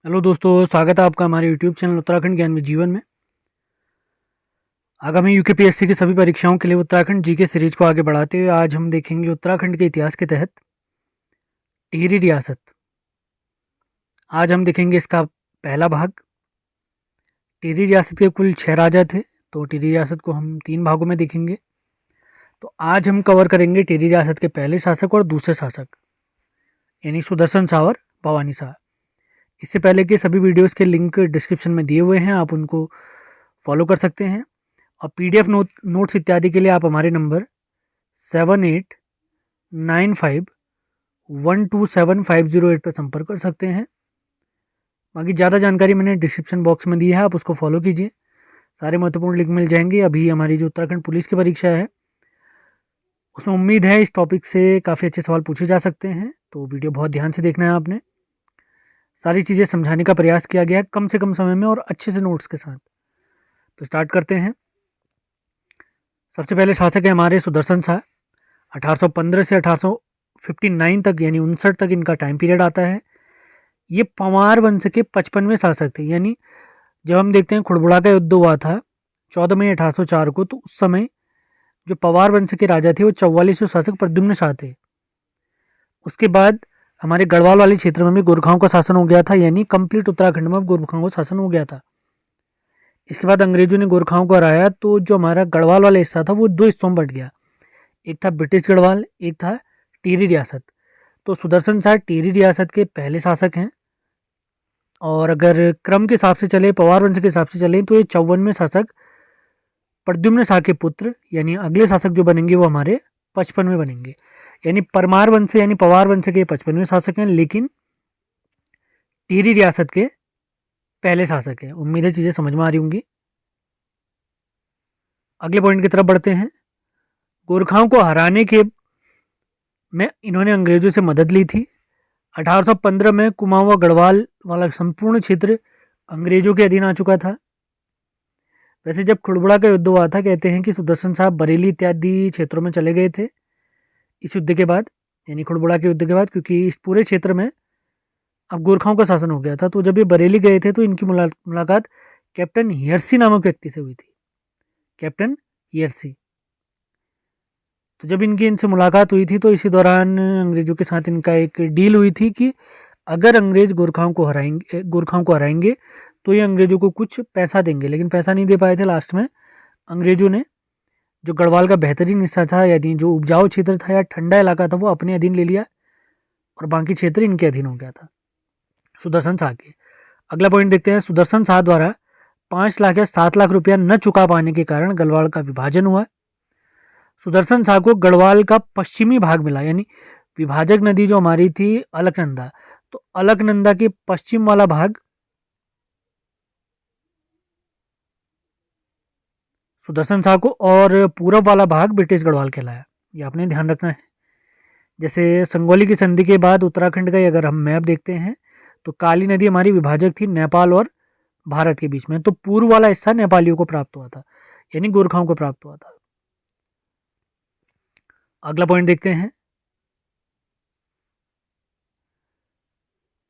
Hello दोस्तों, स्वागत है आपका हमारे यूट्यूब चैनल उत्तराखंड ज्ञान में जीवन में। आगामी यूकेपीएससी की सभी परीक्षाओं के लिए उत्तराखंड जीके सीरीज को आगे बढ़ाते हुए आज हम देखेंगे उत्तराखंड के इतिहास के तहत टिहरी रियासत। आज हम देखेंगे इसका पहला भाग। टिहरी रियासत के कुल 6 राजा थे, तो टिहरी रियासत को हम 3 भागों में देखेंगे। तो आज हम कवर करेंगे टिहरी रियासत के पहले शासक और दूसरे शासक, यानी सुदर्शन शाह और भवानी शाह। इससे पहले के सभी वीडियोस के लिंक डिस्क्रिप्शन में दिए हुए हैं, आप उनको फॉलो कर सकते हैं। और पीडीएफ नोट्स इत्यादि के लिए आप हमारे नंबर 7895127508 पर संपर्क कर सकते हैं। बाकी ज़्यादा जानकारी मैंने डिस्क्रिप्शन बॉक्स में दी है, आप उसको फॉलो कीजिए, सारे महत्वपूर्ण लिंक मिल जाएंगे। अभी हमारी जो उत्तराखंड पुलिस की परीक्षा है उसमें उम्मीद है इस टॉपिक से काफ़ी अच्छे सवाल पूछे जा सकते हैं, तो वीडियो बहुत ध्यान से देखना है आपने। सारी चीज़ें समझाने का प्रयास किया गया है कम से कम समय में और अच्छे से नोट्स के साथ। तो स्टार्ट करते हैं। सबसे पहले शासक है हमारे सुदर्शन शाह। 1815 से 1859 तक, यानी 59 तक इनका टाइम पीरियड आता है। ये पंवार वंश के 55वें शासक थे। यानी जब हम देखते हैं खुड़बुड़ा का युद्ध हुआ था 14 मई 1804 को, तो उस समय जो पवार वंश के राजा थे वो 44वें शासक प्रद्युम्न शाह थे। उसके बाद हमारे गढ़वाल वाले क्षेत्र में भी गोरखाओं का शासन हो गया था, यानी कंप्लीट उत्तराखंड में अब गोरखाओं का शासन हो गया था। इसके बाद अंग्रेजों ने गोरखाओं को हराया, तो जो हमारा गढ़वाल वाला हिस्सा था वो 2 हिस्सों में बट गया। एक था ब्रिटिश गढ़वाल, एक था टिहरी रियासत। तो सुदर्शन शाह टिहरी रियासत के पहले शासक हैं। और अगर क्रम के हिसाब से चले, पवार वंश के हिसाब से चले, तो ये 54वें शासक प्रद्युम्न शाह के पुत्र, यानी अगले शासक जो बनेंगे वो हमारे 55वें बनेंगे। यानी परमार वंश यानी पवार वंश के 55वें शासक हैं, लेकिन टिहरी रियासत के पहले शासक हैं। उम्मीद है चीज़ें समझ में आ रही होंगी। अगले पॉइंट की तरफ बढ़ते हैं। गोरखाओं को हराने के में इन्होंने अंग्रेजों से मदद ली थी। 1815 में कुमाऊं व गढ़वाल वाला संपूर्ण क्षेत्र अंग्रेजों के अधीन आ चुका था। वैसे जब खुड़बुड़ा का युद्ध हुआ था, कहते हैं कि सुदर्शन साहब बरेली इत्यादि क्षेत्रों में चले गए थे इस युद्ध के बाद, यानी खुड़बुड़ा के युद्ध के बाद, क्योंकि इस पूरे क्षेत्र में अब गोरखाओं का शासन हो गया था। तो जब ये बरेली गए थे तो इनकी मुलाकात कैप्टन हियर्सी नामक व्यक्ति से हुई थी। कैप्टन हियर्सी। तो जब इनसे मुलाकात हुई थी तो इसी दौरान अंग्रेजों के साथ इनका एक डील हुई थी कि अगर अंग्रेज गोरखाओं को हराएंगे तो ये अंग्रेजों को कुछ पैसा देंगे, लेकिन पैसा नहीं दे पाए थे। लास्ट में अंग्रेजों ने जो गढ़वाल का बेहतरीन हिस्सा था, यानी जो उपजाऊ क्षेत्र था या ठंडा इलाका था, वो अपने अधीन ले लिया और बाकी क्षेत्र इनके अधीन हो गया था सुदर्शन शाह के। अगला पॉइंट देखते हैं। सुदर्शन शाह द्वारा 5 लाख या 7 लाख रुपया न चुका पाने के कारण गढ़वाल का विभाजन हुआ। सुदर्शन शाह को गढ़वाल का पश्चिमी भाग मिला, यानी विभाजक नदी जो हमारी थी अलकनंदा, तो अलकनंदा के पश्चिम वाला भाग सुदर्शन शाह को और पूरब वाला भाग ब्रिटिश गढ़वाल कहलाया। ये आपने ध्यान रखना है। जैसे संगोली की संधि के बाद उत्तराखंड का अगर हम मैप देखते हैं तो काली नदी हमारी विभाजक थी नेपाल और भारत के बीच में, तो पूर्व वाला हिस्सा नेपालियों को प्राप्त हुआ था, यानी गोरखाओं को प्राप्त हुआ था। अगला पॉइंट देखते हैं।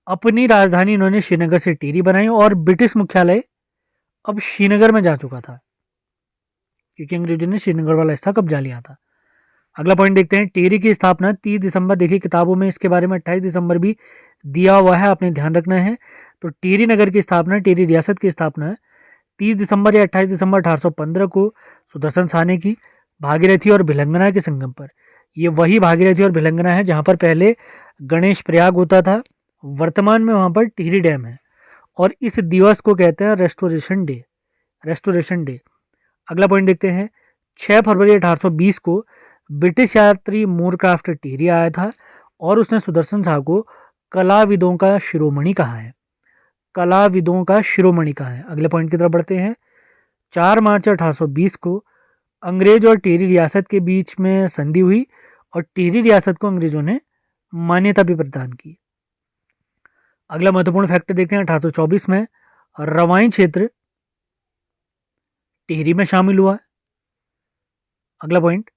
अपनी राजधानी इन्होंने श्रीनगर से टिहरी बनाई और ब्रिटिश मुख्यालय अब श्रीनगर में जा चुका था, क्योंकि अंग्रेजों ने श्रीनगर वाला हिस्सा कब्जा लिया था। अगला पॉइंट देखते हैं। टिहरी की स्थापना 30 दिसंबर, देखिए किताबों में इसके बारे में 28 दिसंबर भी दिया हुआ है, आपने ध्यान रखना है। तो टिहरी नगर की स्थापना, टिहरी रियासत की स्थापना 30 दिसंबर या 28 दिसंबर 1815 को सुदर्शन शाह ने की, भागीरथी और भिलंगना के संगम पर। ये वही भागीरथी और भिलंगना है जहाँ पर पहले गणेश प्रयाग होता था। वर्तमान में वहाँ पर टिहरी डैम है और इस दिवस को कहते हैं रेस्टोरेशन डे। अगला पॉइंट देखते हैं। 6 फरवरी 1820 को ब्रिटिश यात्री मोरक्राफ्ट टिहरी आया था और उसने सुदर्शन शाह को कलाविदों का शिरोमणि कहा है। अगले पॉइंट की तरफ बढ़ते हैं। 4 मार्च 1820 को अंग्रेज और टिहरी रियासत के बीच में संधि हुई और टिहरी रियासत को अंग्रेजों ने मान्यता भी प्रदान की। अगला महत्वपूर्ण फैक्ट देखते हैं। 1824 में रवाई क्षेत्र टिहरी में शामिल हुआ। अगला पॉइंट।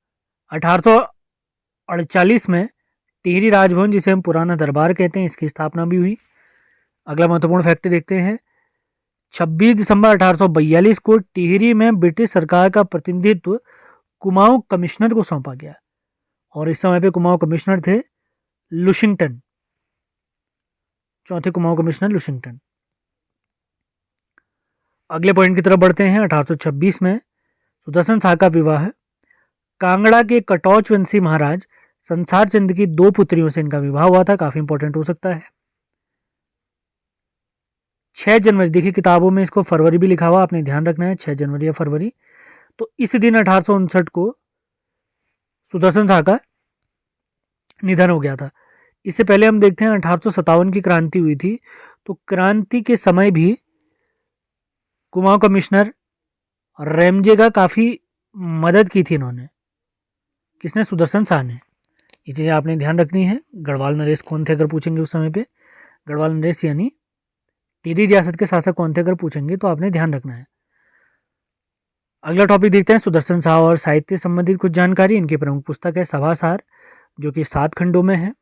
1848 में टिहरी राजभवन, जिसे हम पुराना दरबार कहते हैं, इसकी स्थापना भी हुई। अगला महत्वपूर्ण फैक्ट देखते हैं। 26 दिसंबर 1842 को टिहरी में ब्रिटिश सरकार का प्रतिनिधित्व कुमाऊं कमिश्नर को सौंपा गया और इस समय पे कुमाऊं कमिश्नर थे लुशिंगटन, चौथे कुमाऊं कमिश्नर लुशिंगटन। अगले पॉइंट की तरफ बढ़ते हैं। 1826 में सुदर्शन शाह का विवाह कांगड़ा के कटौच वंशी महाराज संसार चंद की 2 पुत्रियों से इनका विवाह हुआ था। काफी इंपॉर्टेंट हो सकता है। 6 जनवरी, देखिए किताबों में इसको फरवरी भी लिखा हुआ, आपने ध्यान रखना है 6 जनवरी या फरवरी। तो इस दिन 1859 को सुदर्शन शाह का निधन हो गया था। इससे पहले हम देखते हैं 1857 की क्रांति हुई थी। तो क्रांति के समय भी कुमाऊं कमिश्नर रेमजे का काफी मदद की थी इन्होंने। किसने? सुदर्शन शाह ने। ये चीजें आपने ध्यान रखनी है। गढ़वाल नरेश कौन थे अगर पूछेंगे उस समय पे, गढ़वाल नरेश यानी टिहरी रियासत के शासक कौन थे अगर पूछेंगे तो आपने ध्यान रखना है। अगला टॉपिक देखते हैं सुदर्शन शाह और साहित्य संबंधित कुछ जानकारी। इनकी प्रमुख पुस्तक है सभासार, जो कि 7 खंडों में है।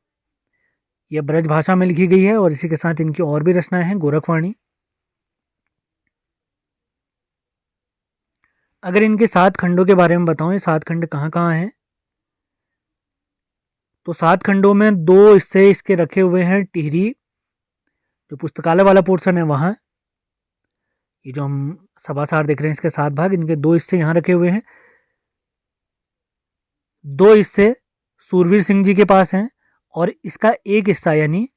यह ब्रज भाषा में लिखी गई है और इसी के साथ इनकी और भी रचनाएं हैं। गोरखवाणी। अगर इनके 7 खंडों के बारे में बताऊं, ये 7 खंड कहाँ कहाँ हैं, तो 7 खंडों में 2 हिस्से इसके रखे हुए हैं। टिहरी जो पुस्तकालय वाला पोर्शन है वहां, ये जो हम सभासार देख रहे हैं इसके 7 भाग, इनके 2 हिस्से यहाँ रखे हुए हैं। 2 हिस्से सूरवीर सिंह जी के पास हैं और इसका एक हिस्सा यानी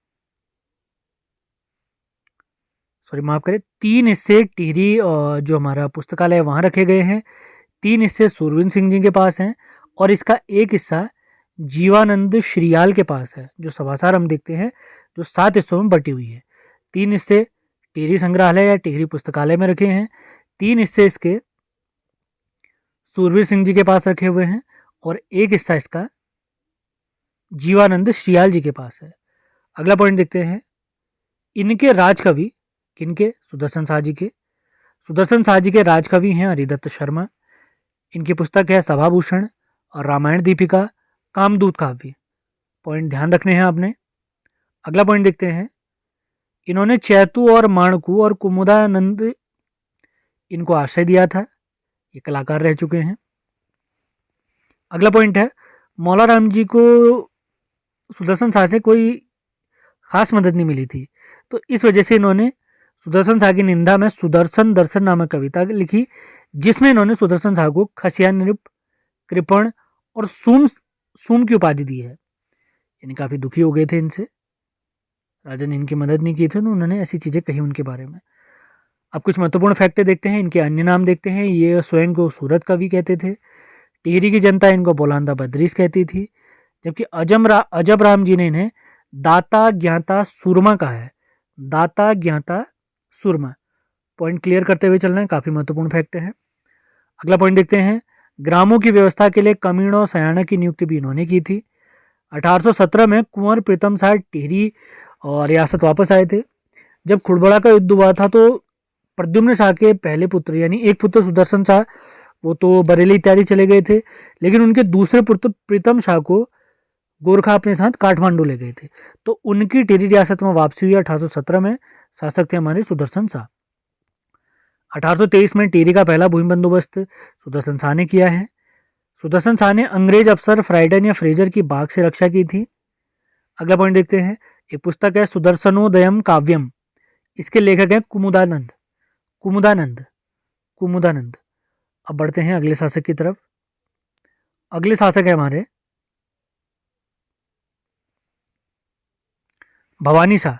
माफ करें 3 हिस्से टिहरी जो हमारा पुस्तकालय है वहां रखे गए हैं। 3 हिस्से सूरवीर सिंह जी के पास हैं और इसका एक हिस्सा जीवानंद श्रीयाल के पास है। जो सभासार हम देखते हैं जो 7 हिस्सों में बटी हुई है। 3 हिस्से टिहरी संग्रहालय या टिहरी पुस्तकालय में रखे हैं, 3 हिस्से इसके सूरवीर सिंह जी के पास रखे हुए हैं और एक हिस्सा इसका जीवानंद श्रीयाल जी के पास है। अगला पॉइंट देखते हैं। इनके राजकवि किनके? सुदर्शन शाह जी के। सुदर्शन शाह जी के राजकवि हैं हरिदत्त शर्मा। इनकी पुस्तक है सभाभूषण और रामायण दीपिका, कामदूत काव्य। पॉइंट ध्यान रखने हैं आपने। अगला पॉइंट देखते हैं। इन्होंने चैतू और माणकू और कुमुदानंद इनको आश्रय दिया था। ये कलाकार रह चुके हैं। अगला पॉइंट है मौला राम जी को सुदर्शन शाह से कोई खास मदद नहीं मिली थी, तो इस वजह से इन्होंने सुदर्शन शाह की निंदा में सुदर्शन दर्शन नामक कविता लिखी, जिसमें इन्होंने सुदर्शन शाह को खसिया नृप, कृपण और सूम की उपाधि दी है। यानी काफी दुखी हो गए थे इनसे, राजा ने इनकी मदद नहीं की थी, उन्होंने ऐसी चीजें कही उनके बारे में। अब कुछ महत्वपूर्ण फैक्ट देखते हैं। इनके अन्य नाम देखते हैं। ये स्वयं को सूरत कवि कहते थे। टिहरी की जनता इनको बोलांदा बदरीस कहती थी, जबकि अजब राम जी ने इन्हें दाता ज्ञाता सुरमा कहा है। दाता ज्ञाता सुरमा। पॉइंट क्लियर करते हुए चलना है, काफी महत्वपूर्ण फैक्ट है। अगला पॉइंट देखते हैं। ग्रामों की व्यवस्था के लिए कमीण और सयाना की नियुक्ति भी इन्होंने की थी। 1817 में कुंवर प्रीतम शाह टिहरी और रियासत वापस आए थे। जब खुड़बड़ा का युद्ध हुआ था तो प्रद्युम्न शाह के पहले पुत्र यानी एक पुत्र सुदर्शन शाह, वो तो बरेली इत्यादि चले गए थे, लेकिन उनके दूसरे पुत्र प्रीतम शाह को गोरखा अपने साथ काठमांडू ले गए थे, तो उनकी टिहरी रियासत में वापसी हुई 1817 में। शासक थे हमारे सुदर्शन शाह। 1823 में टिहरी का पहला भूमि बंदोबस्त सुदर्शन शाह ने किया है। सुदर्शन शाह ने अंग्रेज अफसर फ्राइडन या फ्रेजर की बाघ से रक्षा की थी। अगला पॉइंट देखते हैं। एक पुस्तक है सुदर्शनोदयम काव्यम। इसके लेखक हैं कुमुदानंद। कुमुदानंद। अब बढ़ते हैं अगले शासक की तरफ। अगले शासक है हमारे भवानी शाह।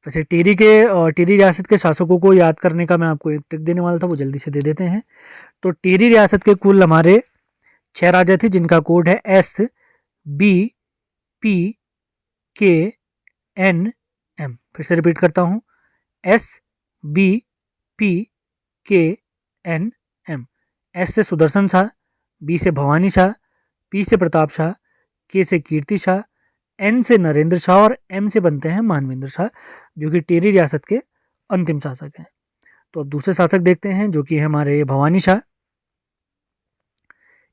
वैसे टिहरी रियासत के शासकों को याद करने का मैं आपको एक ट्रिक देने वाला था, वो जल्दी से दे देते हैं। तो टिहरी रियासत के कुल हमारे 6 राजा थे, जिनका कोड है SBPKNM। फिर से रिपीट करता हूं, SBPKNM। एस से सुदर्शन शाह, बी से भवानी शाह, पी से प्रताप शाह, के से कीर्ति शाह, एन से नरेंद्र शाह और एम से बनते हैं मानवेंद्र शाह, जो कि टिहरी रियासत के अंतिम शासक हैं। तो अब दूसरे शासक देखते हैं, जो कि हमारे भवानी शाह।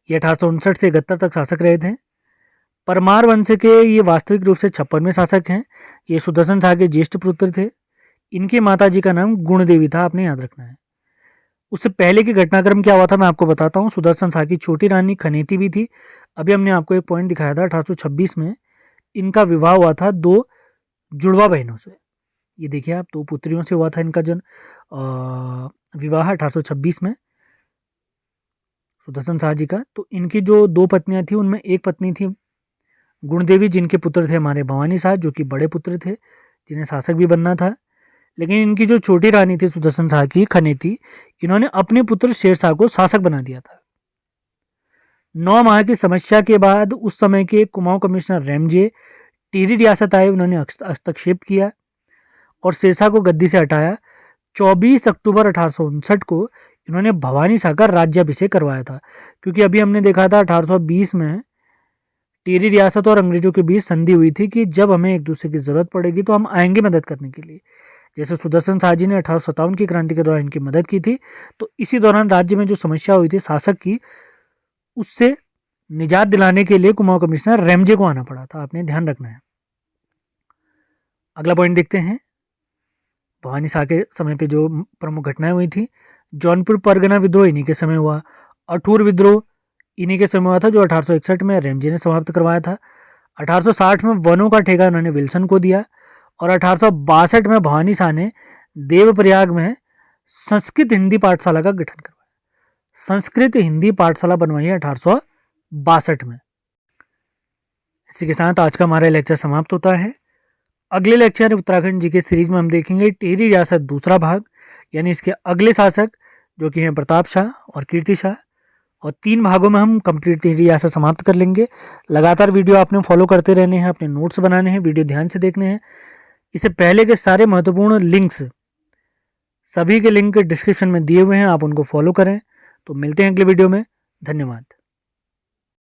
ये 1859 से 71 तक शासक रहे थे। परमार वंश के ये वास्तविक रूप से 56वें शासक हैं। ये सुदर्शन शाह के ज्येष्ठ पुत्र थे। इनकी माता जी का नाम गुणदेवी था, आपने याद रखना है। उससे पहले की घटनाक्रम क्या हुआ था मैं आपको बताता हूँ। सुदर्शन शाह की छोटी रानी खनेती भी थी। अभी हमने आपको एक पॉइंट दिखाया था 1826 में इनका विवाह हुआ था 2 जुड़वा बहनों से। ये देखिए आप, 2 पुत्रियों से हुआ था इनका विवाह 1826 में सुदर्शन शाह जी का। तो इनकी जो 2 पत्नियां थी उनमें एक पत्नी थी गुणदेवी, जिनके पुत्र थे हमारे भवानी शाह, जो कि बड़े पुत्र थे, जिन्हें शासक भी बनना था। लेकिन इनकी जो छोटी रानी थी सुदर्शन शाह की खनेती, इन्होंने अपने पुत्र शेर शाह को शासक बना दिया था। 9 माह की समस्या के बाद उस समय के कुमाऊं कमिश्नर रेमजे टिहरी रियासत आए। उन्होंने हस्तक्षेप किया और शेर शाह को गद्दी से हटाया। 24 अक्टूबर 1859 को इन्होंने भवानी शाह का राज्याभिषेक करवाया था। क्योंकि अभी हमने देखा था 1820 में टिहरी रियासत और अंग्रेजों के बीच संधि हुई थी कि जब हमें एक दूसरे की जरूरत पड़ेगी तो हम आएंगे मदद करने के लिए। जैसे सुदर्शन शाह जी ने 1857 की क्रांति के दौरान इनकी मदद की थी, तो इसी दौरान राज्य में जो समस्या हुई थी शासक की, उससे निजात दिलाने के लिए कुमाऊं कमिश्नर रेमजे को आना पड़ा था। आपने ध्यान रखना है। अगला पॉइंट देखते हैं। भवानी शाह के समय पे जो प्रमुख घटनाएं हुई थी, जौनपुर परगना विद्रोह इन्हीं के समय हुआ। अठूर विद्रोह इन्हीं के समय हुआ था, जो 1861 में रेमजे ने समाप्त करवाया था। 1860 में वनों का ठेका उन्होंने विल्सन को दिया और 1862 में भवानी शाह ने देवप्रयाग में संस्कृत हिंदी पाठशाला का गठन करवाया। संस्कृत हिंदी पाठशाला बनवाई है 1862 में। इसी के साथ आज का हमारा लेक्चर समाप्त होता है। अगले लेक्चर उत्तराखंड जी के सीरीज में हम देखेंगे टिहरी रियासत दूसरा भाग, यानी इसके अगले शासक जो कि हैं प्रताप शाह और कीर्ति शाह, और 3 भागों में हम कंप्लीट टिहरी रियासत समाप्त कर लेंगे। लगातार वीडियो आपने फॉलो करते रहने हैं, अपने नोट्स बनाने हैं, वीडियो ध्यान से देखने हैं। इससे पहले के सारे महत्वपूर्ण लिंक्स, सभी के लिंक डिस्क्रिप्शन में दिए हुए हैं, आप उनको फॉलो करें। तो मिलते हैं अगले वीडियो में। धन्यवाद।